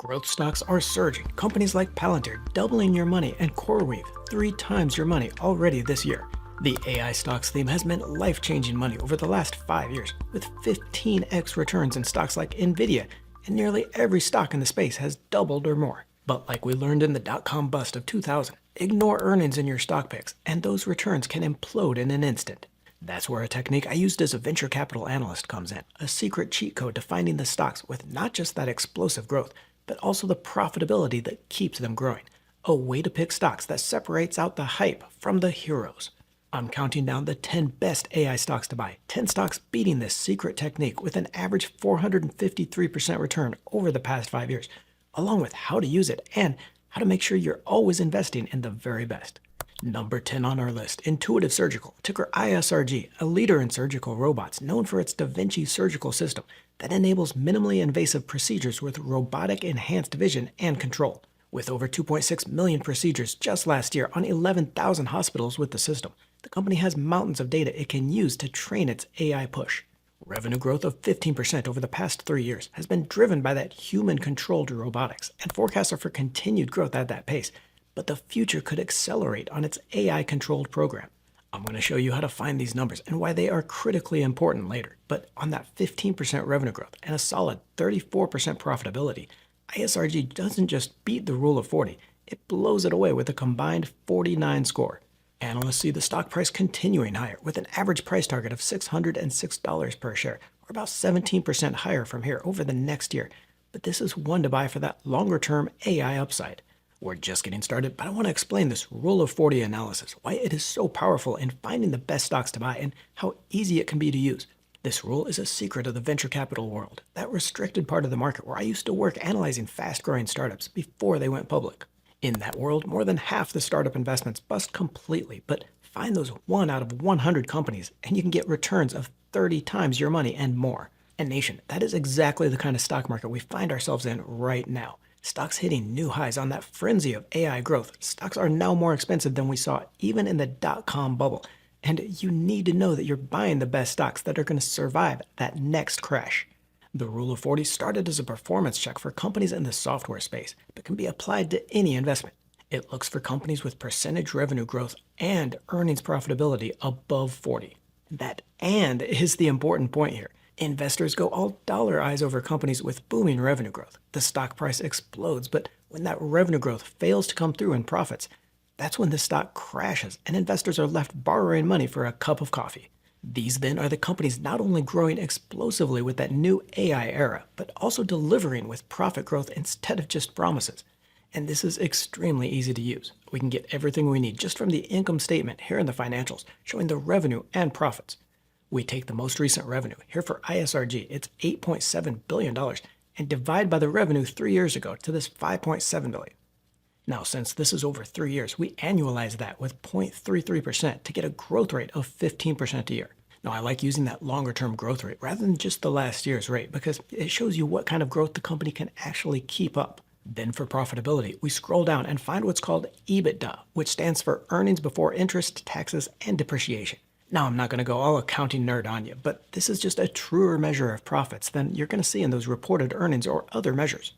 Growth stocks are surging. Companies like Palantir doubling your money and CoreWeave 3 times your money already this year. The AI stocks theme has meant life-changing money over the last 5 years, with 15x returns in stocks like Nvidia, and nearly every stock in the space has doubled or more. But like we learned in the dot-com bust of 2000, ignore earnings in your stock picks, and those returns can implode in an instant. That's where a technique I used as a venture capital analyst comes in, a secret cheat code to finding the stocks with not just that explosive growth, but also the profitability that keeps them growing. A way to pick stocks that separates out the hype from the heroes. I'm counting down the 10 best AI stocks to buy, 10 stocks beating this secret technique with an average 453% return over the past 5 years, along with how to use it and how to make sure you're always investing in the very best. Number 10 on our list, Intuitive Surgical, ticker ISRG, a leader in surgical robots known for its Da Vinci surgical system that enables minimally invasive procedures with robotic enhanced vision and control. With over 2.6 million procedures just last year on 11,000 hospitals with the system, the company has mountains of data it can use to train its AI push. Revenue growth of 15% over the past 3 years has been driven by that human-controlled robotics, and forecasts are for continued growth at that pace. But the future could accelerate on its AI-controlled program. I'm going to show you how to find these numbers and why they are critically important later. But on that 15% revenue growth and a solid 34% profitability, ISRG doesn't just beat the rule of 40, it blows it away with a combined 49 score. Analysts see the stock price continuing higher with an average price target of $606 per share, or about 17% higher from here over the next year. But this is one to buy for that longer-term AI upside. We're just getting started, but I want to explain this Rule of 40 analysis, why it is so powerful in finding the best stocks to buy, and how easy it can be to use. This rule is a secret of the venture capital world, that restricted part of the market where I used to work analyzing fast-growing startups before they went public. In that world, more than half the startup investments bust completely, but find those 1 out of 100 companies, and you can get returns of 30 times your money and more. And nation, that is exactly the kind of stock market we find ourselves in right now. Stocks hitting new highs on that frenzy of AI growth. Stocks are now more expensive than we saw even in the dot-com bubble. And you need to know that you're buying the best stocks that are going to survive that next crash. The Rule of 40 started as a performance check for companies in the software space, but can be applied to any investment. It looks for companies with percentage revenue growth and earnings profitability above 40. That "and" is the important point here. Investors go all dollar eyes over companies with booming revenue growth. The stock price explodes, but when that revenue growth fails to come through in profits, that's when the stock crashes and investors are left borrowing money for a cup of coffee. These then are the companies not only growing explosively with that new AI era, but also delivering with profit growth instead of just promises. And this is extremely easy to use. We can get everything we need just from the income statement here in the financials, showing the revenue and profits. We take the most recent revenue, here for ISRG, it's $8.7 billion, and divide by the revenue 3 years ago to this $5.7 billion. Now, since this is over 3 years, we annualize that with 0.33% to get a growth rate of 15% a year. Now, I like using that longer-term growth rate rather than just the last year's rate because it shows you what kind of growth the company can actually keep up. Then for profitability, we scroll down and find what's called EBITDA, which stands for earnings before interest, taxes, and depreciation. Now, I'm not going to go all accounting nerd on you, but this is just a truer measure of profits than you're going to see in those reported earnings or other measures.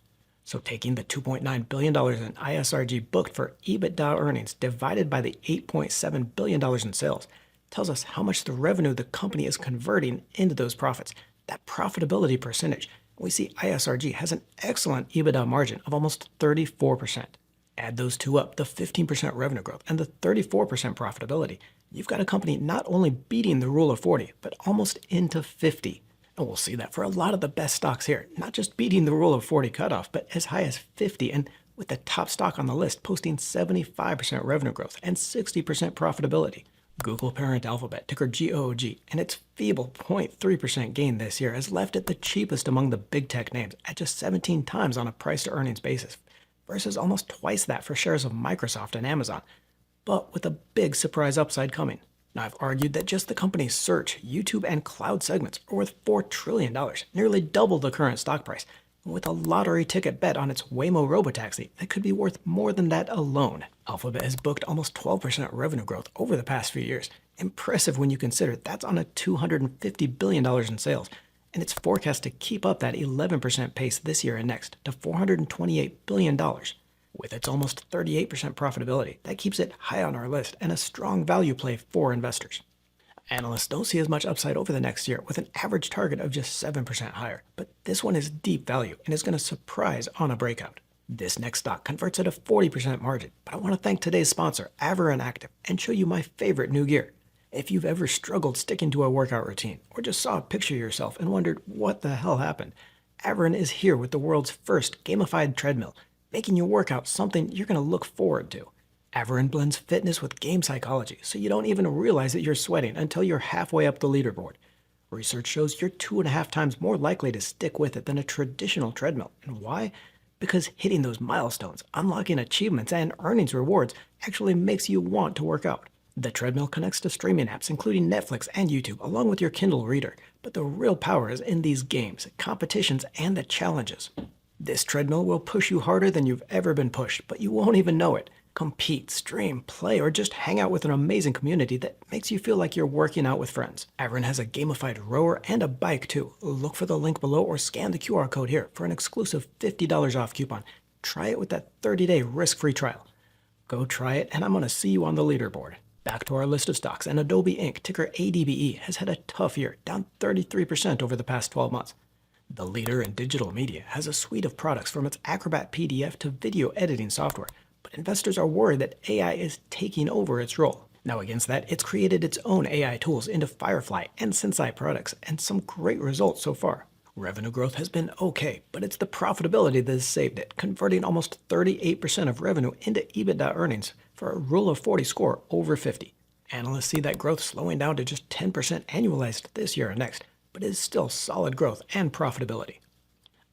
So taking the $2.9 billion in ISRG booked for EBITDA earnings divided by the $8.7 billion in sales tells us how much the revenue the company is converting into those profits, that profitability percentage. We see ISRG has an excellent EBITDA margin of almost 34%. Add those two up, the 15% revenue growth and the 34% profitability, you've got a company not only beating the Rule of 40, but almost into 50. And we'll see that for a lot of the best stocks here, not just beating the Rule of 40 cutoff, but as high as 50, and with the top stock on the list posting 75% revenue growth and 60% profitability. Google parent Alphabet, ticker GOOG, and its feeble 0.3% gain this year has left it the cheapest among the big tech names at just 17 times on a price-to-earnings basis, versus almost twice that for shares of Microsoft and Amazon, but with a big surprise upside coming. Now, I've argued that just the company's search, YouTube, and cloud segments are worth $4 trillion, nearly double the current stock price, and with a lottery ticket bet on its Waymo robotaxi that could be worth more than that alone. Alphabet has booked almost 12% revenue growth over the past few years. Impressive when you consider that's on a $250 billion in sales, and it's forecast to keep up that 11% pace this year and next to $428 billion. With its almost 38% profitability, that keeps it high on our list and a strong value play for investors. Analysts don't see as much upside over the next year, with an average target of just 7% higher, but this one is deep value and is going to surprise on a breakout. This next stock converts at a 40% margin, but I want to thank today's sponsor, Aviron Active, and show you my favorite new gear. If you've ever struggled sticking to a workout routine, or just saw a picture of yourself and wondered what the hell happened, Aviron is here with the world's first gamified treadmill, making your workout something you're going to look forward to. Aviron blends fitness with game psychology, so you don't even realize that you're sweating until you're halfway up the leaderboard. Research shows you're 2.5 times more likely to stick with it than a traditional treadmill. And why? Because hitting those milestones, unlocking achievements, and earning rewards actually makes you want to work out. The treadmill connects to streaming apps including Netflix and YouTube, along with your Kindle reader. But the real power is in these games, competitions, and the challenges. This treadmill will push you harder than you've ever been pushed, but you won't even know it. Compete, stream, play, or just hang out with an amazing community that makes you feel like you're working out with friends. Aviron has a gamified rower and a bike too. Look for the link below or scan the QR code here for an exclusive $50 off coupon. Try it with that 30-day risk-free trial. Go try it, and I'm going to see you on the leaderboard. Back to our list of stocks, and Adobe Inc., ticker ADBE, has had a tough year, down 33% over the past 12 months. The leader in digital media has a suite of products from its Acrobat PDF to video editing software, but investors are worried that AI is taking over its role. Now against that, it's created its own AI tools into Firefly and Sensei products, and some great results so far. Revenue growth has been okay, but it's the profitability that has saved it, converting almost 38% of revenue into EBITDA earnings for a Rule of 40 score over 50. Analysts see that growth slowing down to just 10% annualized this year and next, but it is still solid growth and profitability.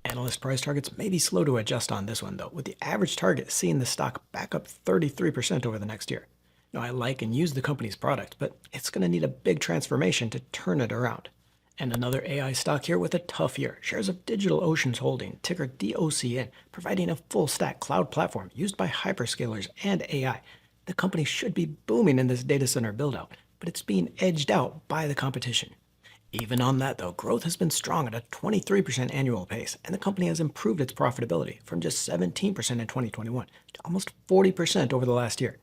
Analyst price targets may be slow to adjust on this one though, with the average target seeing the stock back up 33% over the next year. Now I like and use the company's product, but it's going to need a big transformation to turn it around. And another AI stock here with a tough year, shares of DigitalOcean's holding, ticker DOCN, providing a full-stack cloud platform used by hyperscalers and AI. The company should be booming in this data center build-out, but it's being edged out by the competition. Even on that though, growth has been strong at a 23% annual pace, and the company has improved its profitability from just 17% in 2021 to almost 40% over the last year.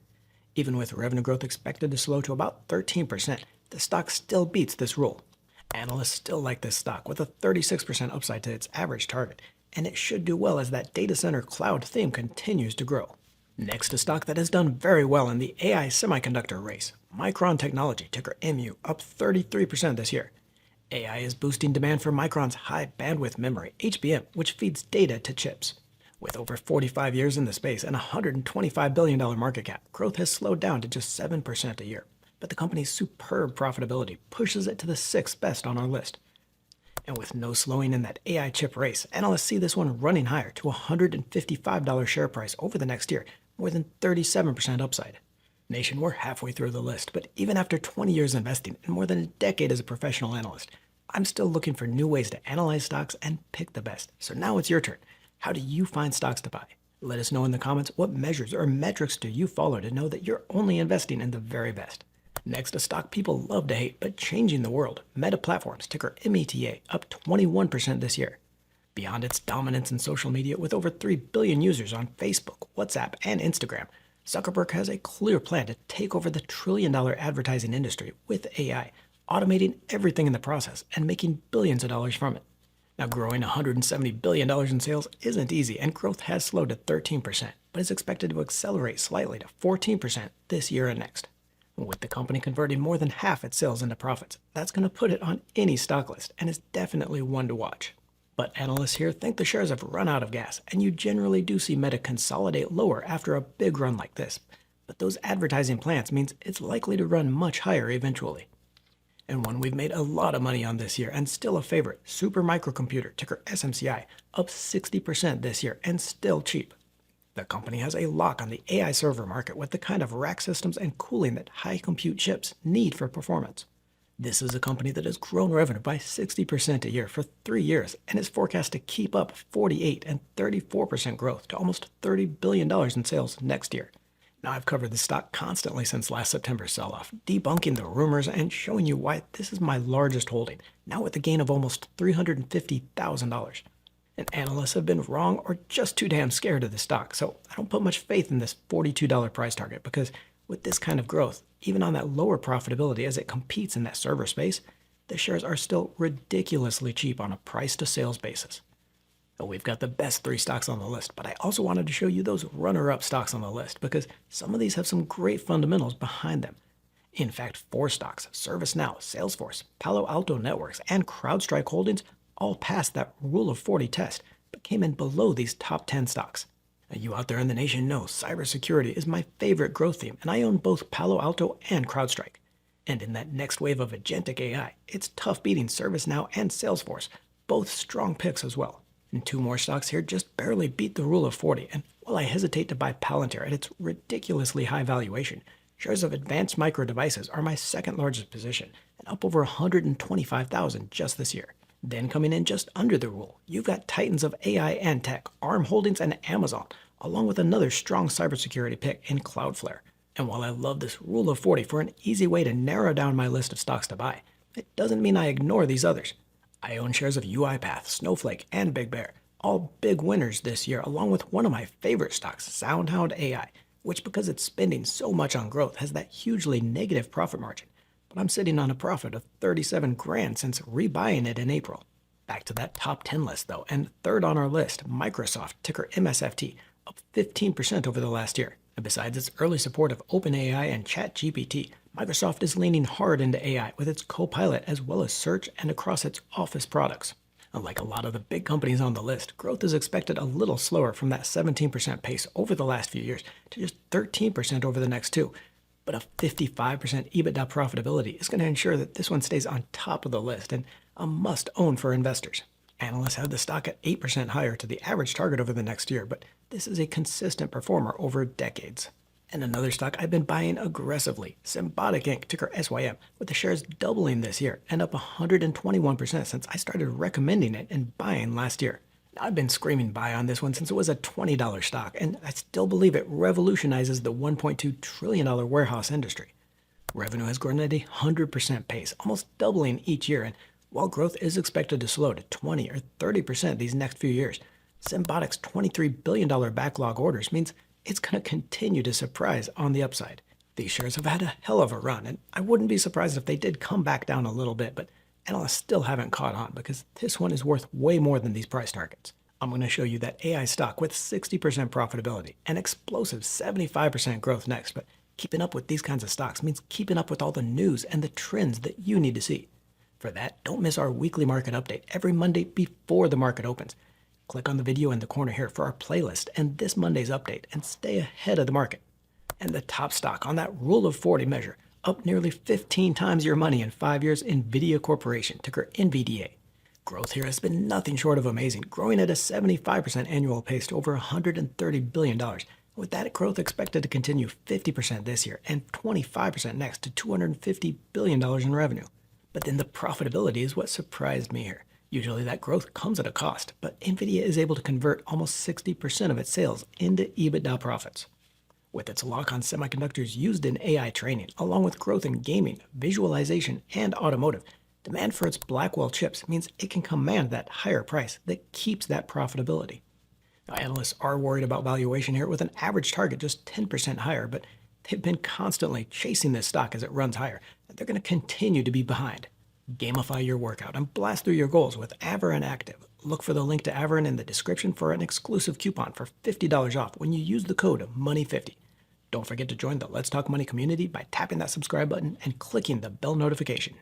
Even with revenue growth expected to slow to about 13%, the stock still beats this rule. Analysts still like this stock with a 36% upside to its average target, and it should do well as that data center cloud theme continues to grow. Next, a stock that has done very well in the AI semiconductor race, Micron Technology, ticker MU, up 33% this year. AI is boosting demand for Micron's high bandwidth memory, HBM, which feeds data to chips. With over 45 years in the space and a $125 billion market cap, growth has slowed down to just 7% a year. But the company's superb profitability pushes it to the 6th best on our list. And with no slowing in that AI chip race, analysts see this one running higher to a $155 share price over the next year, more than 37% upside. Nation, we're halfway through the list, but even after 20 years investing and more than a decade as a professional analyst, I'm still looking for new ways to analyze stocks and pick the best. So now it's your turn. How do you find stocks to buy? Let us know in the comments what measures or metrics do you follow to know that you're only investing in the very best. Next, a stock people love to hate, but changing the world, Meta Platforms, ticker META, up 21% this year. Beyond its dominance in social media with over 3 billion users on Facebook, WhatsApp, and Instagram, Zuckerberg has a clear plan to take over the trillion-dollar advertising industry with AI, automating everything in the process and making billions of dollars from it. Now, growing $170 billion in sales isn't easy, and growth has slowed to 13%, but is expected to accelerate slightly to 14% this year and next. With the company converting more than half its sales into profits, that's going to put it on any stock list and is definitely one to watch. But analysts here think the shares have run out of gas, and you generally do see Meta consolidate lower after a big run like this. But those advertising plans means it's likely to run much higher eventually. And one we've made a lot of money on this year and still a favorite, Super Microcomputer, ticker SMCI, up 60% this year and still cheap. The company has a lock on the AI server market with the kind of rack systems and cooling that high compute chips need for performance. This is a company that has grown revenue by 60% a year for 3 years and is forecast to keep up 48 and 34% growth to almost $30 billion in sales next year. Now, I've covered this stock constantly since last September's sell-off, debunking the rumors and showing you why this is my largest holding, now with a gain of almost $350,000. And analysts have been wrong or just too damn scared of the stock, so I don't put much faith in this $42 price target because with this kind of growth, even on that lower profitability as it competes in that server space, the shares are still ridiculously cheap on a price-to-sales basis. We've got the best 3 stocks on the list, but I also wanted to show you those runner-up stocks on the list because some of these have some great fundamentals behind them. In fact, 4 stocks, ServiceNow, Salesforce, Palo Alto Networks, and CrowdStrike Holdings all passed that Rule of 40 test, but came in below these top 10 stocks. Now, you out there in the nation know cybersecurity is my favorite growth theme, and I own both Palo Alto and CrowdStrike. And in that next wave of agentic AI, it's tough beating ServiceNow and Salesforce, both strong picks as well. And 2 more stocks here just barely beat the Rule of 40, and while I hesitate to buy Palantir at its ridiculously high valuation, shares of Advanced Micro Devices are my second largest position, and up over 125,000 just this year. Then coming in just under the rule, you've got titans of AI and tech, ARM Holdings and Amazon, along with another strong cybersecurity pick in Cloudflare. And while I love this Rule of 40 for an easy way to narrow down my list of stocks to buy, it doesn't mean I ignore these others. I own shares of UiPath, Snowflake, and Big Bear, all big winners this year, along with one of my favorite stocks, SoundHound AI, which because it's spending so much on growth has that hugely negative profit margin. But I'm sitting on a profit of 37 grand since rebuying it in April. Back to that top 10 list though, and third on our list, Microsoft, ticker MSFT, up 15% over the last year. And besides its early support of OpenAI and ChatGPT, Microsoft is leaning hard into AI with its Copilot as well as search and across its Office products. Unlike a lot of the big companies on the list, growth is expected a little slower from that 17% pace over the last few years to just 13% over the next 2. But a 55% EBITDA profitability is going to ensure that this one stays on top of the list and a must-own for investors. Analysts have the stock at 8% higher to the average target over the next year, but this is a consistent performer over decades. And another stock I've been buying aggressively, Symbotic Inc., ticker SYM, with the shares doubling this year and up 121% since I started recommending it and buying last year. Now, I've been screaming buy on this one since it was a $20 stock, and I still believe it revolutionizes the $1.2 trillion warehouse industry. Revenue has grown at a 100% pace, almost doubling each year, and while growth is expected to slow to 20 or 30% these next few years, Symbotic's $23 billion backlog orders means it's going to continue to surprise on the upside. These shares have had a hell of a run, and I wouldn't be surprised if they did come back down a little bit, but analysts still haven't caught on because this one is worth way more than these price targets. I'm going to show you that AI stock with 60% profitability and explosive 75% growth next, but keeping up with these kinds of stocks means keeping up with all the news and the trends that you need to see. For that, don't miss our weekly market update every Monday before the market opens. Click on the video in the corner here for our playlist and this Monday's update and stay ahead of the market. And the top stock on that Rule of 40 measure, up nearly 15 times your money in 5 years, Nvidia Corporation, ticker NVDA. Growth here has been nothing short of amazing, growing at a 75% annual pace to over $130 billion. With that growth expected to continue 50% this year and 25% next to $250 billion in revenue. But then the profitability is what surprised me here. Usually that growth comes at a cost, but Nvidia is able to convert almost 60% of its sales into EBITDA profits. With its lock on semiconductors used in AI training, along with growth in gaming, visualization, and automotive, demand for its Blackwell chips means it can command that higher price that keeps that profitability. Now, analysts are worried about valuation here with an average target just 10% higher, but they've been constantly chasing this stock as it runs higher, and they're going to continue to be behind. Gamify your workout and blast through your goals with Aviron Active. Look for the link to Aviron in the description for an exclusive coupon for $50 off when you use the code MONEY50. Don't forget to join the Let's Talk Money community by tapping that subscribe button and clicking the bell notification.